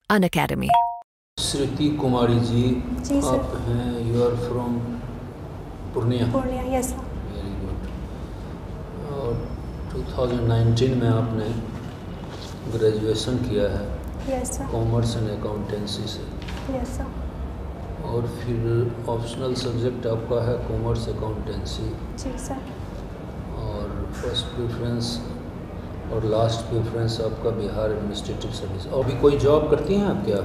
Unacademy। श्रुति कुमारी जी, जी sir. आप हैं, you are from Purnia. Purnia, yes sir. Very good. और 2019 में आपने ग्रेजुएशन किया है yes sir. Commerce and accountancy से, यस सर। और फिर ऑप्शनल सब्जेक्ट आपका है कॉमर्स अकाउंटेंसी, जी सर। और फर्स्ट प्रेफरेंस और लास्ट प्रेफरेंस आपका बिहार एडमिनिस्ट्रेटिव सर्विस। और अभी कोई जॉब करती हैं आप क्या?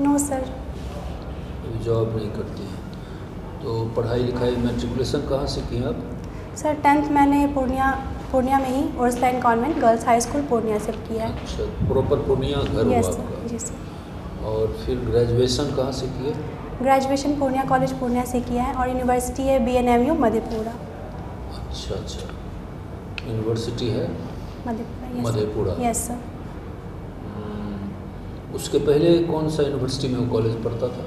No sir. अभी जॉब नहीं करती हैं। तो पढ़ाई लिखाई मैट्रिकुलेशन कहाँ से की आप? सर 10th मैंने पूर्णिया में ही Ursuline convent girls high school Purnia से किया है। अच्छा, प्रॉपर पूर्णिया घर हुआ यस आपका? सर। जी सर। और फिर ग्रेजुएशन कहाँ से किए? ग्रेजुएशन पूर्णिया कॉलेज पूर्णिया से किया है, और यूनिवर्सिटी है BNMU मधेपुरा। अच्छा अच्छा, यूनिवर्सिटी है Madhepura, yes Madhepura. Sir. Yes sir. उसके पहले कौन सा यूनिवर्सिटी में वो कॉलेज पढ़ता था?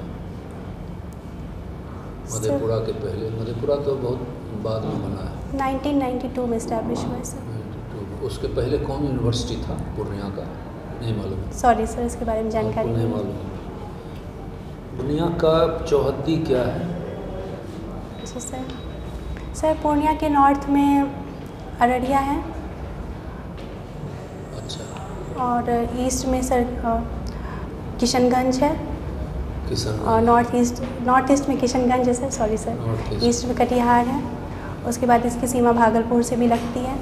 मधेपुरा के पहले? मधेपुरा तो बहुत बाद में बना है, 1992 में इस्टेब्लिश हुआ है सर। 92। उसके पहले कौन यूनिवर्सिटी था पूर्णिया का? नहीं मालूम? सॉरी सर, इसके बारे में जानकारी आपको नहीं नहीं है। मालूम? पूर्णिया का चौहद्दी क्या है? जी सर। सर पूर्णिया के नॉर्थ में अररिया है, अच्छा, और ईस्ट में सर किशनगंज है, किशन। और नॉर्थ ईस्ट में किशनगंज है sir, sorry sir. North east. East में कटिहार है, उसके बाद इसकी सीमा भागलपुर से भी लगती है,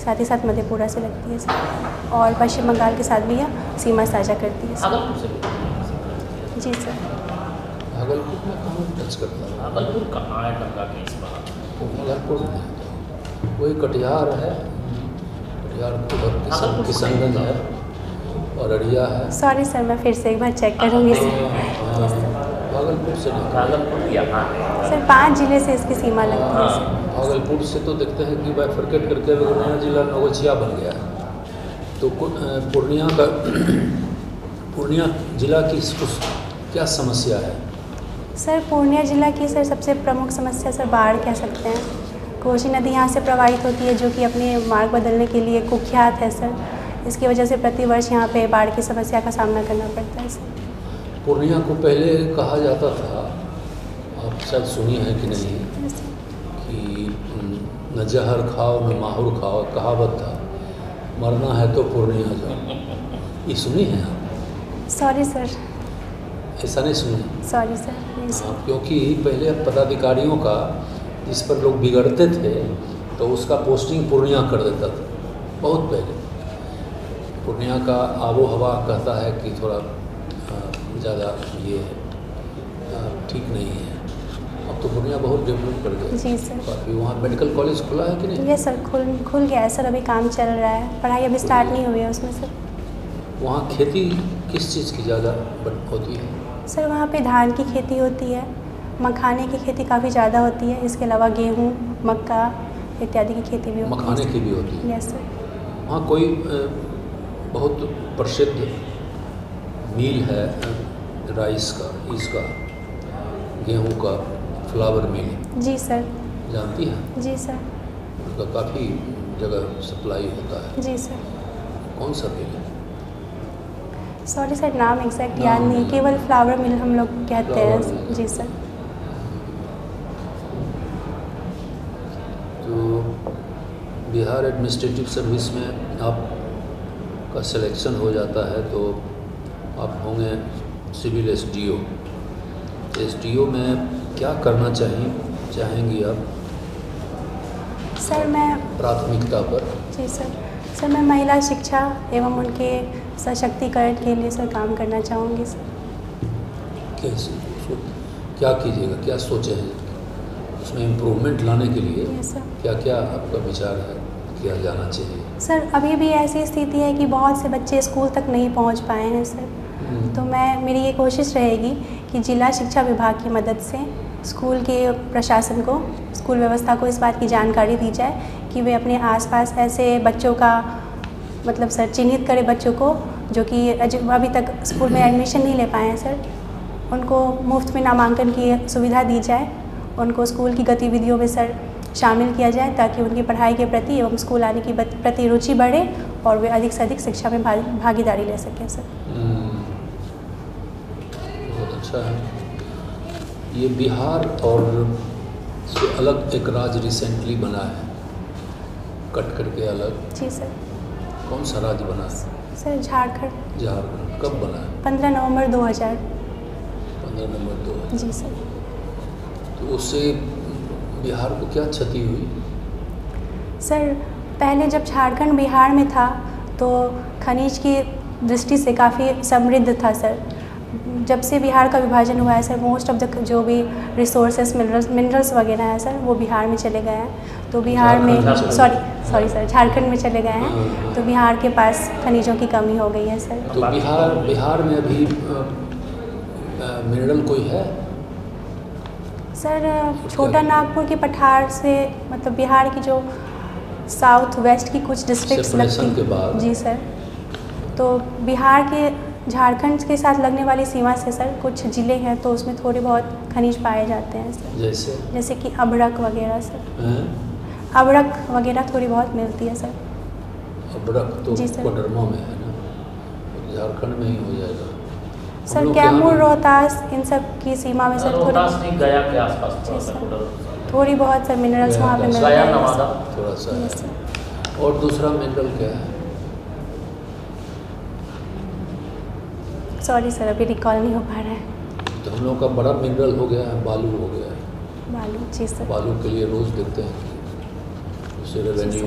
साथ ही साथ मधेपुरा से लगती है सर, और पश्चिम बंगाल के साथ भी यह सीमा साझा करती है सर। जी सर। भागलपुर में कहाँ टच करता है? भागलपुर कहाँ है टंगा के इस बार? भागलपुर में वही कटिहार है, कटिहार उधर किशनगंज है, और अररिया है। सॉरी सर, मैं फिर से एक बार चेक करूँगी सर। हाँ, भागलपुर से नहीं। भागलपुर यहाँ है। सर 5 जिले से इसकी सीमा लगती है सर। भागलपुर से तो देखते हैं कि बाइफरकेट करके वो नया जिला नवगछिया बन गया है। तो पूर्णिया का पूर्णिया जिला की क्या समस्या है? सर पूर्णिया जिला की सर सबसे प्रमुख समस्या सर बाढ़ कह सकते हैं। कोसी नदी यहाँ से प्रवाहित होती है, जो कि अपने मार्ग बदलने के लिए कुख्यात है सर। इसकी वजह से प्रतिवर्ष यहाँ पे बाढ़ की समस्या का सामना करना पड़ता है सर। पूर्णिया को पहले कहा जाता था, आप शायद सुनी है कि नहीं, कि न जहर खाओ न माहुर खाओ, कहावत था, मरना है तो पूर्णिया जाओ। ये सुनी है आप? Sorry sir. ऐसा नहीं सुनी? सॉरी सर, नहीं सर। हाँ, क्योंकि पहले पदाधिकारियों का जिस पर लोग बिगड़ते थे तो उसका पोस्टिंग पूर्णिया कर देता था, बहुत पहले। पूर्णिया का आबो हवा कहता है कि थोड़ा ज़्यादा ये ठीक नहीं है। अब तो पूर्णिया बहुत डेवलप कर गया। जी सर। काफ़ी वहाँ मेडिकल कॉलेज खुला है कि नहीं? ये सर खुल गया है सर, अभी काम चल रहा है, पढ़ाई अभी स्टार्ट नहीं हुई है उसमें सर। वहाँ खेती किस चीज़ की ज़्यादा होती है? सर वहाँ पे धान की खेती होती है, मखाने की खेती काफ़ी ज़्यादा होती है, इसके अलावा गेहूँ, मक्का इत्यादि की खेती भी होती है। मखाने की भी होती है? Yes sir. वहाँ कोई बहुत प्रसिद्ध मिल है राइस का, इसका, गेहूं का, फ्लावर मिल। जी सर। जानती हैं? जी सर। उसका काफ़ी जगह सप्लाई होता है। जी सर। कौन सा मिल है? सॉरी सर, नाम एग्जैक्ट याद नहीं, केवल फ्लावर मिल हम लोग कहते हैं। जी सर। तो बिहार एडमिनिस्ट्रेटिव सर्विस में आपका सिलेक्शन हो जाता है तो आप होंगे सिविल SDO। SDO में क्या करना चाहेंगी आप सर मैं प्राथमिकता पर? जी सर मैं महिला शिक्षा एवं उनके सशक्तिकरण के लिए सर काम करना चाहूँगी सर। कैसे, उसको क्या कीजिएगा, क्या सोचे हैं उसमें इम्प्रूवमेंट लाने के लिए? Yes sir. क्या क्या आपका विचार है, किया जाना चाहिए? सर अभी भी ऐसी स्थिति है कि बहुत से बच्चे स्कूल तक नहीं पहुंच पाए हैं सर। तो मेरी ये कोशिश रहेगी कि जिला शिक्षा विभाग की मदद से स्कूल के प्रशासन को, स्कूल व्यवस्था को इस बात की जानकारी दी जाए कि वे अपने आसपास ऐसे बच्चों का मतलब सर चिन्हित करें, बच्चों को जो कि अभी तक स्कूल में एडमिशन नहीं ले पाए हैं सर, उनको मुफ्त में नामांकन की सुविधा दी जाए, उनको स्कूल की गतिविधियों में सर शामिल किया जाए ताकि उनकी पढ़ाई के प्रति एवं स्कूल आने की प्रति रुचि बढ़े और वे अधिक से अधिक शिक्षा में भागीदारी ले सकें सर। अच्छा है। ये बिहार और से अलग एक राज्य रिसेंटली बना है, कट करके अलग। जी सर। कौन सा राज्य बना है? सर झारखंड। झारखंड। कब बना है? 15 नवंबर 2000। 15 नवंबर 2000। जी सर। तो उससे बिहार को क्या क्षति हुई? सर पहले जब झारखंड बिहार में था तो खनिज की दृष्टि से काफ़ी समृद्ध था सर। जब से बिहार का विभाजन हुआ है सर, मोस्ट ऑफ द जो भी रिसोर्सेस मिनरल्स वगैरह हैं सर, वो बिहार में चले गए हैं। तो बिहार में सॉरी सर, झारखंड में चले गए हैं। तो बिहार के पास खनिजों की कमी हो गई है सर। तो बिहार में अभी मिनरल कोई है? सर छोटा नागपुर के पठार से, मतलब बिहार की जो साउथ वेस्ट की कुछ डिस्ट्रिक्ट्स लगती के बाद। जी सर। तो बिहार के झारखंड के साथ लगने वाली सीमा से सर कुछ ज़िले हैं, तो उसमें थोड़े बहुत खनिज पाए जाते हैं सर। जैसे कि अभड़क वगैरह सर। अभड़क वगैरह थोड़ी बहुत मिलती है सर। अभड़क तो कोडरमा में है ना, झारखंड में ही हो जाएगा सर। कैमूर, रोहतास, इन सब की सीमा में सर थोड़ी गया के आसपास थोड़ी बहुत सर मिनरल्स वहाँ पे मिलते हैं थोड़ा सा। और दूसरा मिनरल क्या है? सॉरी सर, अभी रिकॉल नहीं हो पा रहा है। तो हम लोग का बड़ा मिनरल हो गया है, बालू हो गया है। बालू, जी सर। बालू के लिए रोज़ देखते हैं कि उससे रेवेन्यू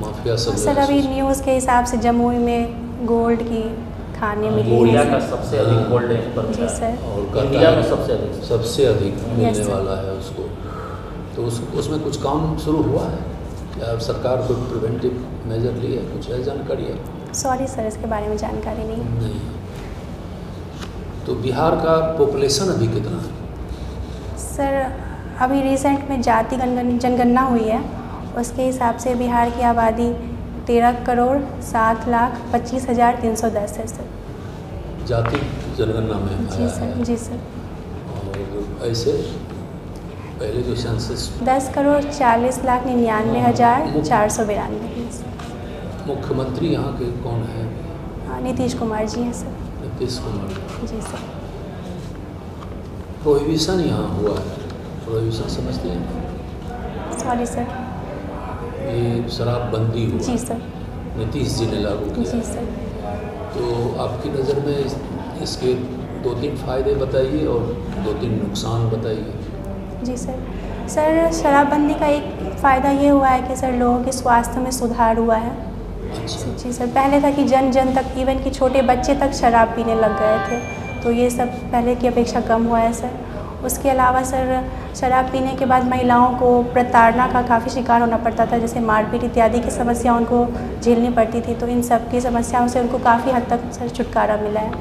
माफिया सब। सर अभी न्यूज़ के हिसाब से जमुई में गोल्ड की खाने मिली है। इंडिया का सबसे अधिक गोल्ड यहाँ पर जी सर। और इंडिया में सबसे अधिक मिलने वाला है उसको। तो उसमें कुछ काम शुरू हुआ है या सरकार को प्रिवेंटिव मेजर लिए? कुछ है जानकारी है? सॉरी सर, इसके बारे में जानकारी नहीं। तो बिहार का पॉपुलेशन अभी कितना है? सर अभी रिसेंट में जाति जनगणना हुई है, उसके हिसाब से बिहार की आबादी 13,07,25,310 है सर। जाति जनगणना में जी सर। जी सर। और ऐसे पहले जो सेंसस 10,40,99,492। मुख्यमंत्री यहाँ के कौन है? नीतीश कुमार जी हैं sir. Nitish Kumar ji sir. Prohibition यहाँ हुआ है, प्रोहिबिशन समझते हैं? Sorry sir. ये शराबबंदी हुआ। जी सर। नीतीश जी ने लागू किया। जी सर। तो आपकी नज़र में इसके 2-3 फ़ायदे बताइए और 2-3 नुकसान बताइए। जी सर। सर शराबबंदी का एक फ़ायदा ये हुआ है कि सर लोगों के स्वास्थ्य में सुधार हुआ है। अच्छा। जी सर। पहले था कि जन जन तक, इवन कि छोटे बच्चे तक शराब पीने लग गए थे, तो ये सब पहले की अपेक्षा कम हुआ है सर। उसके अलावा सर शराब पीने के बाद महिलाओं को प्रताड़ना का काफ़ी शिकार होना पड़ता था, जैसे मारपीट इत्यादि की समस्या उनको झेलनी पड़ती थी। तो इन सब की समस्याओं से उनको काफ़ी हद तक सर छुटकारा मिला है।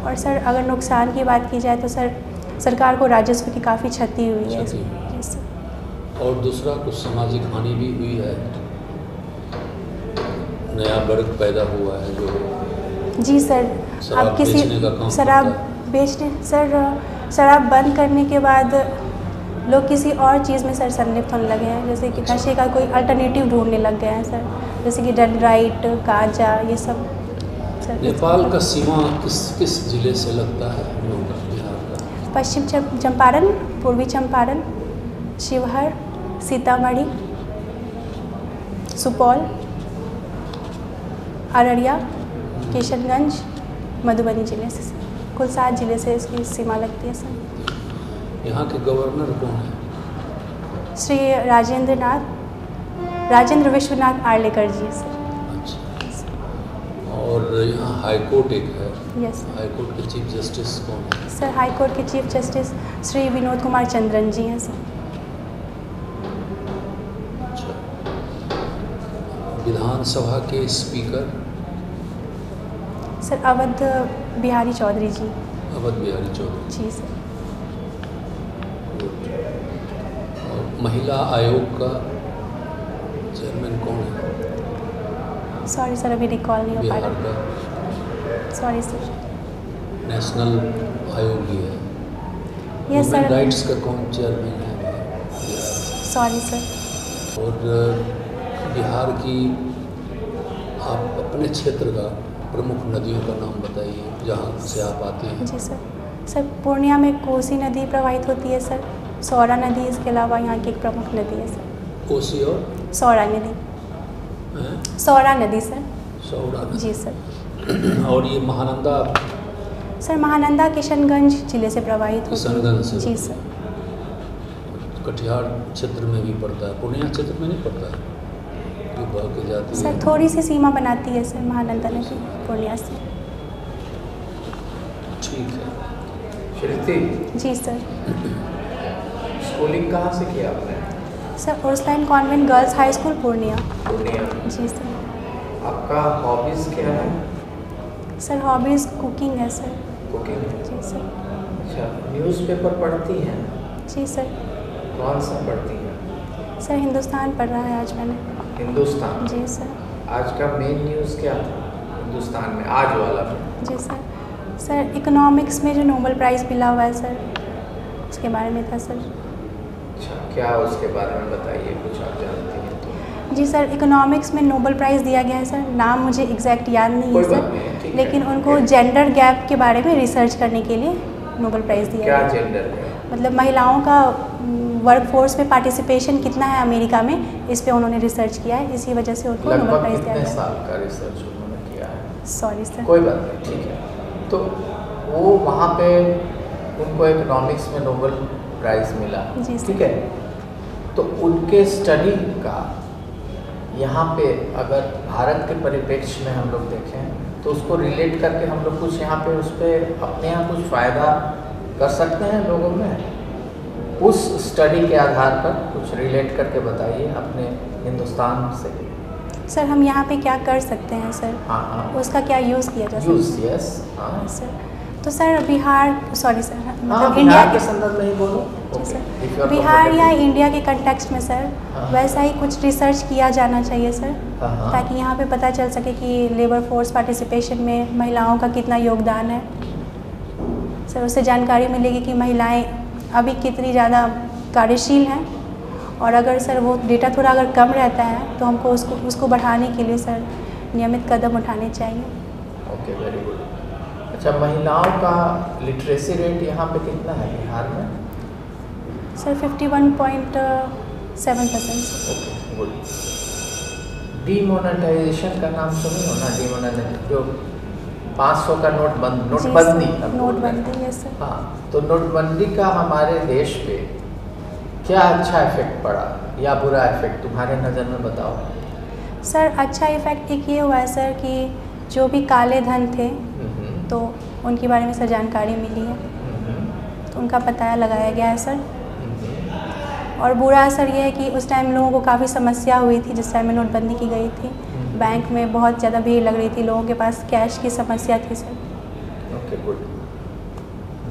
और सर अगर नुकसान की बात की जाए तो सर सरकार को राजस्व की काफ़ी क्षति हुई है। जी सर। और दूसरा कुछ सामाजिक हानि भी हुई है, नया वर्ग पैदा हुआ है जो। जी सर। अब किसी शराब बेचने सर, शराब बंद करने के बाद लोग किसी और चीज़ में सर संलिप्त होने लगे हैं, जैसे कि नशे का कोई अल्टरनेटिव ढूंढने लग गए हैं सर, जैसे कि डेंड्राइट, गांजा, ये सब सर। नेपाल का सीमा किस जिले से लगता है हम लोग का, बिहार का? पश्चिम चंपारण, पूर्वी चंपारण, शिवहर, सीतामढ़ी, सुपौल, अररिया, किशनगंज, मधुबनी जिले से, कुल 7 जिले से इसकी सीमा लगती है सर। यहाँ के गवर्नर कौन है? श्री राजेंद्र विश्वनाथ आर्लेकर जी सर। अच्छा। और यहाँ हाई कोर्ट एक है। यस। हाई कोर्ट के चीफ जस्टिस कौन है? सर हाई कोर्ट के चीफ जस्टिस श्री विनोद कुमार चंद्रन जी हैं सर। अच्छा। विधानसभा के स्पीकर? सर अवध बिहारी चौधरी जी। अवध बिहारी चौधरी जी सर। और महिला आयोग का चेयरमैन कौन है? सॉरी सर, अभी रिकॉल नहीं हो पा बिहार रहा। का सॉरी सर। नेशनल आयोग ही है। Yes sir. ह्यूमन राइट्स का कौन चेयरमैन है? Sorry sir. और बिहार की आप अपने क्षेत्र का प्रमुख नदियों का नाम बताइए जहाँ से आप आते हैं। जी सर। सर पूर्णिया में कोसी नदी प्रवाहित होती है सर, सौरा नदी, इसके अलावा यहाँ की एक प्रमुख नदी है सर। कोसी और सौरा नदी। हैं? सौरा नदी सर। सौरा नदी। जी सर। और ये महानंदा सर महानंदा किशनगंज जिले से प्रवाहित होती है। किशनगंज से। जी सर। कटिहार क्षेत्र में भी पड़ता है, पूर्णिया क्षेत्र में नहीं पड़ता है, जो बह के जाती है। सर थोड़ी सी सीमा बनाती है सर महानंदा नदी पूर्णिया से। ठीक है। श्रुति, जी सर। स्कूलिंग कहाँ से किया आपने? Sir Ursuline convent girls high school Purnia. Purnia. जी सर। आपका हॉबीज़ क्या है? सर हॉबीज़ कुकिंग है सर। कुकिंग। जी सर। अच्छा, न्यूज़पेपर पढ़ती हैं? जी सर। कौन सा पढ़ती हैं? सर हिंदुस्तान पढ़ रहा है आज मैंने। हिंदुस्तान। जी सर। आज का मेन न्यूज़ क्या था हिंदुस्तान में, आज वाला में? जी सर। सर इकोनॉमिक्स में जो नोबेल प्राइज़ मिला हुआ है सर, उसके बारे में था सर। अच्छा, क्या उसके बारे में बताइए, कुछ आप जानती हैं तो? जी सर, इकोनॉमिक्स में नोबेल प्राइज़ दिया गया है सर, नाम मुझे एग्जैक्ट याद नहीं है कोई बात सर, नहीं, ठीक है। लेकिन उनको जेंडर गैप के बारे में रिसर्च करने के लिए नोबेल प्राइज़ दिया क्या गया। जेंडर है? मतलब महिलाओं का वर्कफोर्स में पार्टिसिपेशन कितना है अमेरिका में, इस पे उन्होंने रिसर्च किया है, इसी वजह से उनको नोबेल लगभग प्राइज़ दिया कितने गया। साल का रिसर्च उन्होंने किया है? Sorry sir. कोई बात नहीं, ठीक है। तो वो वहाँ पे उनको इकोनॉमिक्स में नोबेल प्राइज़ मिला, जी सर। ठीक है। तो उनके स्टडी का यहाँ पे अगर भारत के परिप्रेक्ष्य में हम लोग देखें तो उसको रिलेट करके हम लोग कुछ यहाँ पे उस पर अपने यहाँ कुछ फ़ायदा कर सकते हैं लोगों में। उस स्टडी के आधार पर कुछ रिलेट करके बताइए अपने हिंदुस्तान से। सर हम यहाँ पे क्या कर सकते हैं सर, हाँ हाँ, उसका क्या यूज़ किया जा सकता यूज़, यस, हाँ है सर। तो सर बिहार, सॉरी सर, हाँ, मतलब इंडिया बिहार के संदर्भ में ही बोलो। जी Okay, if you sir, are Bihar या comfortable. इंडिया के कंटेक्स्ट में सर हाँ। वैसा ही कुछ रिसर्च किया जाना चाहिए सर, हाँ, हाँ। ताकि यहाँ पे पता चल सके कि लेबर फोर्स पार्टिसिपेशन में महिलाओं का कितना योगदान है सर। उससे जानकारी मिलेगी कि महिलाएं अभी कितनी ज़्यादा कार्यशील हैं, और अगर सर वो डेटा थोड़ा अगर कम रहता है तो हमको उसको बढ़ाने के लिए सर नियमित कदम उठाने चाहिए। Okay, very good. अच्छा, महिलाओं का लिटरेसी रेट यहाँ पे कितना है बिहार में? सर 51.7%। Okay, good. डीमोनेटाइजेशन का नाम सुनी हो ना? डीमोनेटाइजेशन, जो 500 का नोटबंदी अब बोल रहे हैं। नोटबंदी, यस सर। हाँ, तो नोटबंदी का हमारे देश पे क्या अच्छा इफेक्ट पड़ा या बुरा इफेक्ट तुम्हारे नज़र में बताओ। सर अच्छा इफेक्ट एक ये हुआ है सर कि जो भी काले धन थे तो उनके बारे में सर जानकारी मिली है, तो उनका पता लगाया गया है सर। और बुरा असर ये है कि उस टाइम लोगों को काफ़ी समस्या हुई थी जिस टाइम में नोटबंदी की गई थी। बैंक में बहुत ज़्यादा भीड़ लग रही थी, लोगों के पास कैश की समस्या थी सर। Okay, good.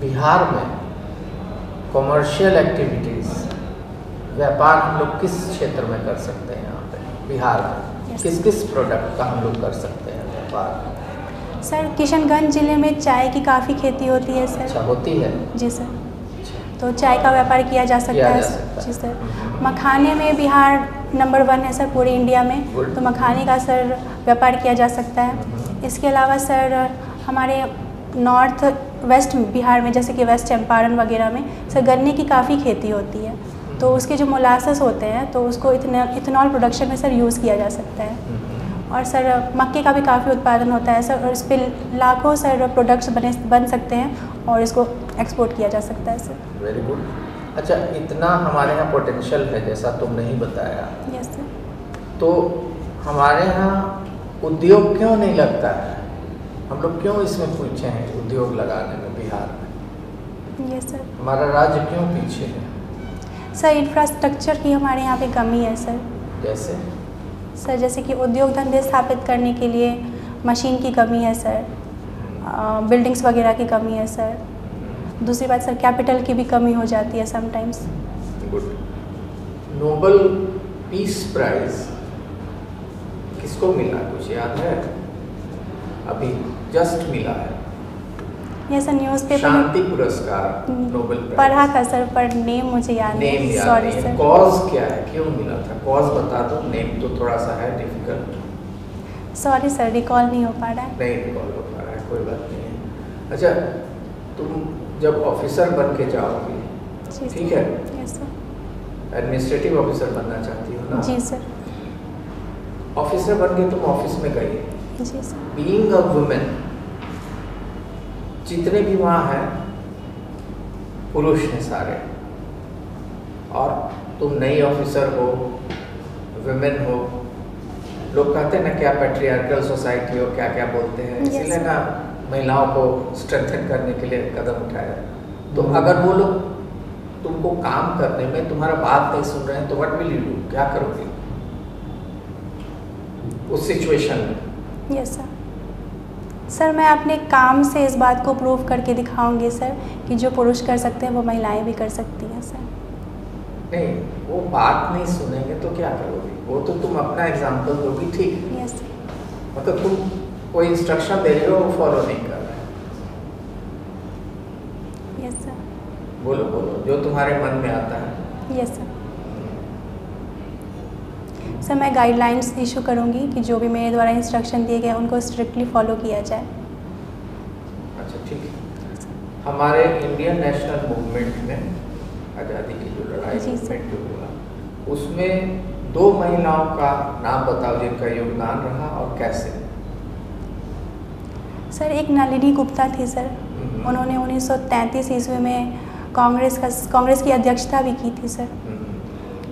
बिहार में कॉमर्शियल एक्टिविटीज़, व्यापार हम लोग किस क्षेत्र में कर सकते हैं यहाँ पे बिहार में? Yes. किस किस प्रोडक्ट का हम लोग कर सकते हैं व्यापार? सर किशनगंज ज़िले में चाय की काफ़ी खेती होती है सर। अच्छा, होती है। जी सर, तो चाय का व्यापार किया जा सकता है सर। जी सर, मखाने में बिहार नंबर 1 है सर पूरे इंडिया में, Good. तो मखाने का सर व्यापार किया जा सकता है। इसके अलावा सर हमारे नॉर्थ वेस्ट बिहार में जैसे कि वेस्ट चंपारण वगैरह में सर गन्ने की काफ़ी खेती होती है, तो उसके जो मोलासेस होते हैं तो उसको इथेनॉल प्रोडक्शन में सर यूज़ किया जा सकता है। और सर मक्के का भी काफ़ी उत्पादन होता है सर, और इस पर लाखों सर प्रोडक्ट्स बन सकते हैं और इसको एक्सपोर्ट किया जा सकता है सर। Very good. अच्छा, इतना हमारे यहाँ पोटेंशियल है जैसा तुमने ही बताया, यस सर। तो हमारे यहाँ उद्योग क्यों नहीं लगता है? हम लोग क्यों इसमें पीछे हैं उद्योग लगाने में बिहार में? Yes sir. हमारा राज्य क्यों पीछे है? सर इंफ्रास्ट्रक्चर की हमारे यहाँ पे कमी है सर। जैसे सर जैसे कि उद्योग धंधे स्थापित करने के लिए मशीन की कमी है सर, बिल्डिंग्स वगैरह की कमी है सर। दूसरी बात सर कैपिटल की भी कमी हो जाती है sometimes. Good. Nobel peace prize किसको मिला, कुछ याद है? अभी जस्ट मिला है। यस सर, न्यूज़पेपर शांति पुरस्कार नोबेल प्राइज पढ़ा था सर, पर नेम मुझे याद नेम नहीं। याद सॉरी नहीं है। सर। कॉज क्या है, क्यों मिला था? कॉज बता दो, नेम तो थोड़ा सा है डिफिकल्ट। सॉरी सर, रिकॉल नहीं हो पा रहा है। नहीं रिकॉल हो पा रहा है, कोई बात नहीं है। अच्छा, तुम जब ऑफिसर बन के जाओगी, जी ठीक है, यस सर, एडमिनिस्ट्रेटिव ऑफिसर बनना चाहती हो ना? जी सर, ऑफिसर बन के तुम ऑफिस में गई, जी सर, बीइंग अ वुमेन, जितने भी वहाँ हैं पुरुष हैं सारे, और तुम नई ऑफिसर हो, वुमेन हो, लोग कहते हैं ना क्या पैट्रियार्कल सोसाइटी हो, क्या क्या बोलते हैं, Yes, इसीलिए sir. ना महिलाओं को स्ट्रेंथन करने के लिए कदम उठाया। तो अगर वो लोग तुमको काम करने में तुम्हारा बात नहीं सुन रहे हैं तो व्हाट विल यू डू, क्या करोगे उस सिचुएशन में? Yes sir. सर मैं अपने काम से इस बात को प्रूव करके दिखाऊंगी सर कि जो पुरुष कर सकते हैं वो महिलाएं भी कर सकती हैं सर। नहीं, वो बात नहीं सुनेंगे तो क्या करोगे? वो तो तुम अपना एग्जाम्पल दोगी, ठीक है, यस सर, मतलब तुम कोई इंस्ट्रक्शन दे रहे हो वो फॉलो नहीं कर रहे। यस सर, बोलो बोलो जो तुम्हारे मन में आता है। Yes sir. सर मैं गाइडलाइंस इशू करूंगी कि जो भी मेरे द्वारा इंस्ट्रक्शन दिए गए उनको स्ट्रिक्टली फॉलो किया जाए। अच्छा ठीक है। हमारे इंडियन नेशनल मूवमेंट में आज़ादी की जो लड़ाई जी, सर। मूवमेंट जो हुआ, उसमें 2 महिलाओं का नाम बताओ जिनका योगदान रहा और कैसे। सर एक नलिनी गुप्ता थी सर, उन्होंने 1933 ईस्वी में कांग्रेस की अध्यक्षता भी की थी सर।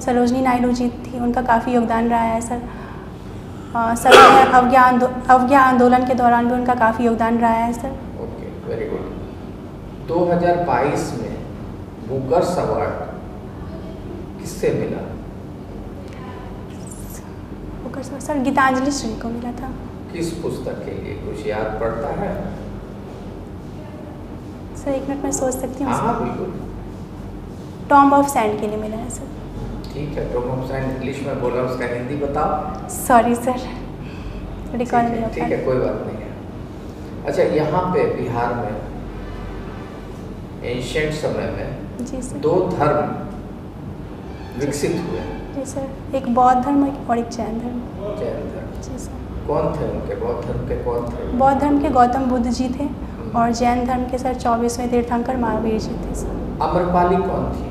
सरोजनी नायडू जी थी, उनका काफ़ी योगदान रहा है सर। सर अवज्ञा आंदोलन के दौरान भी उनका काफ़ी योगदान रहा है सर। Okay, very good. 2022 में बुकर्स अवार्ड किससे मिला? सर गीतांजलि श्री को मिला था। किस पुस्तक के लिए, कुछ याद पड़ता है? सर एक मिनट में सोच सकती हूँ। हाँ बिल्कुल। टॉम्ब ऑफ सैंड के लिए मिला है सर। ठीक है, टॉम्ब ऑफ सैंड इंग्लिश में बोला, उसका हिंदी बताओ। सॉरी सर, रिकॉल नहीं हो ठीक है, कोई बात नहीं है। अच्छा, यहाँ पे बिहार में एंशिएंट समय में जी सर। 2 धर्म विकसित हुए। जी सर, एक बौद्ध धर्म और एक जैन धर्म। जैन धर्म। जी सर। कौन थे उनके? बौद्ध धर्म के कौन थे? बौद्ध धर्म के गौतम बुद्ध जी थे और जैन धर्म के सर 24वें तीर्थंकर महावीर जी थे सर। आम्रपाली कौन थी?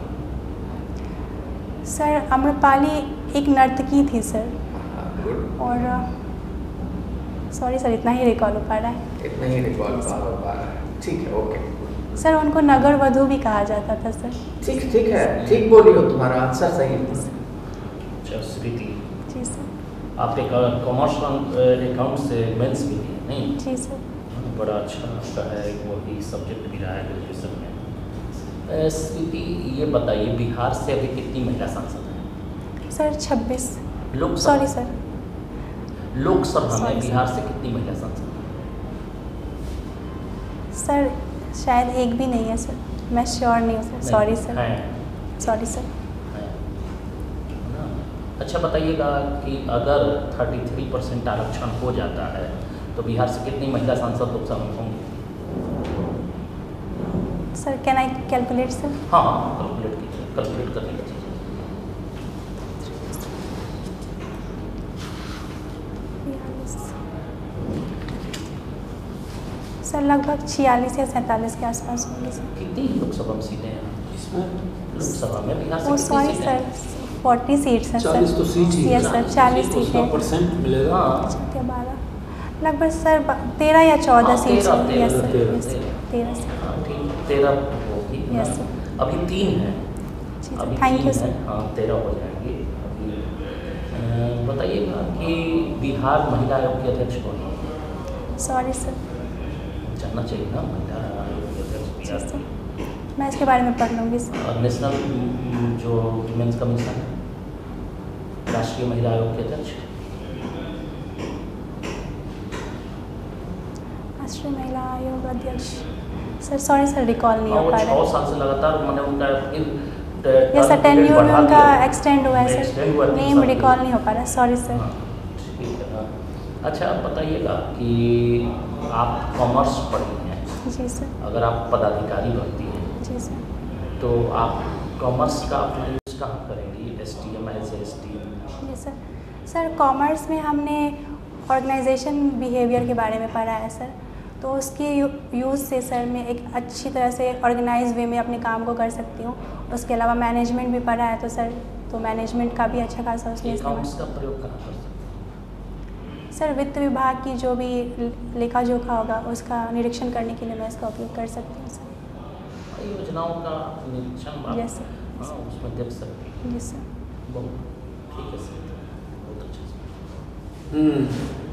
सर आम्रपाली एक नर्तकी थी सर। हाँ, गुड। और सॉरी सर, इतना ही रिकॉल हो पा रहा है। इतना ही रिकॉल हो पा रहा है, ठीक है, ओके। सर उनको नगर वधू भी कहा जाता था सर। ठीक है, ठीक बोली हो, तुम्हारा आंसर सही है। अच्छा स्मृति, जी सर। आपने कॉमर्स अकाउंट से मेंस भी किया नहीं? जी सर। बड़ा अच्छा आपका है, वो भी सब्जेक्ट भी रहा है ग्रेजुएशन में। स्मृति ये बताइए, बिहार से अभी कितनी महिला सांसद हैं? Sir 26। Lok Sabha, sorry sir, Lok Sabha में Sorry, बिहार sir. से कितनी महिला सांसद हैं? सर शायद एक भी नहीं है सर, मैं श्योर नहीं हूँ सर। सॉरी सर, हैं, सॉरी सर। हैं। ना? अच्छा बताइएगा कि अगर 33% आरक्षण हो जाता है तो बिहार से कितनी महिला सांसद लोकसभा में होंगी? Sir can I calculate sir? हाँ, कैलकुलेट कीजिए, कैलकुलेट करने का चीज़। सर लगभग 46 या 47 के आसपास होंगे सर। कितनी लोकसभा में सीटें हैं? लोकसभा में बिहार से ओ कितनी सॉरी सीटें सर, हैं? 40 सीट्स हैं सर। 40 तो सीट ही है। यस सर, 40 उसका सीटें। परसेंट मिलेगा। हाँ, 12 लगभग सर 13 या 14 हाँ, सीट्स 13, होंगी। Yes sir, 13, yes sir, 13 seat. हाँ ठीक, 13 होगी ना? Yes, sir. अभी 3 हैं। जी अभी सर, थैंक 3 यू सर। हैं, हाँ 13 हो जाएंगे अभी। बताइएगा कि बिहार महिला आयोग की अध्यक्ष कौन है? Sorry sir. जानना चाहिए ना, महिला आयोग की अध्यक्ष जी बिहार। सर, मैं इसके बारे में पढ़ लूँगी सर। और नेशनल जो विमेंस कमीशन है, राष्ट्रीय महिला आयोग के अध्यक्ष राष्ट्रीय महिला आयोग अध्यक्ष सर, सॉरी सर, रिकॉल नहीं हो वो पा रहा 6 साल से लगातार मैंने उनका यस सर, टेन्योर में उनका एक्सटेंड हुआ है Extend हुआ सर। 3 नेम साल रिकॉल के नहीं हो पा रहा, सॉरी सर। हाँ, ठीक है। हाँ। अच्छा आप बताइएगा कि आप कॉमर्स पढ़ी हैं, जी सर। अगर आप पदाधिकारी बनती हैं जी सर। तो आप कॉमर्स का अपना यूज़ कहाँ करेंगी? STM as STM? जी सर। सर कॉमर्स में हमने ऑर्गेनाइजेशन बिहेवियर के बारे में पढ़ा है सर, तो उसके यूज़ से सर मैं एक अच्छी तरह से ऑर्गेनाइज वे में अपने काम को कर सकती हूँ। उसके अलावा मैनेजमेंट भी पढ़ा है तो सर, तो मैनेजमेंट का भी अच्छा खासा उसमें अकाउंट्स का प्रयोग कहाँ कर सकते हैं? सर वित्त विभाग की जो भी लेखा जोखा होगा उसका निरीक्षण करने के लिए मैं इसका उपयोग कर सकती हूँ सर। योजनाओं का निरीक्षण आप, यस सर। हाँ, उसमें देख सकते हैं। Yes sir. बहुत ठीक है सर, बहुत अच्छा सर।